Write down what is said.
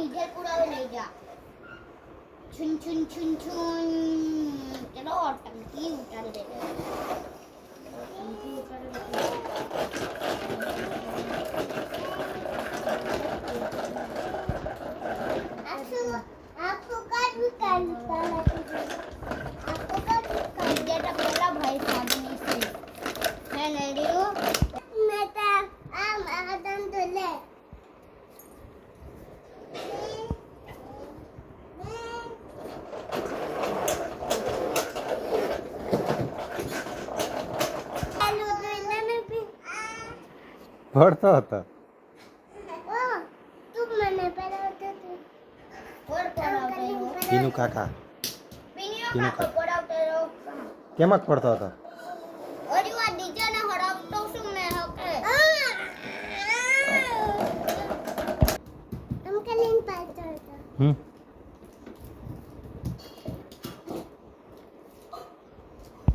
diesel પુરાવે લઈ જા છુન છુન છુન છુન ચલો ટંકી ઉતારી દે ટંકી ઉતારી દે आपको काट भी काटता आपको काट बेटा पहला भाई शादी नहीं से मैं ले रही हूँ बेटा आ दम तो ले ભણતો હતો તું મને પહેલા તો પીનુ કાકા પીનુ કાકા પડાવતો કેમાં પડતો હતો ઓરી વા ડીજે ને હડાવતો છું મેં હકે તમ કે લીન પાડતો હતો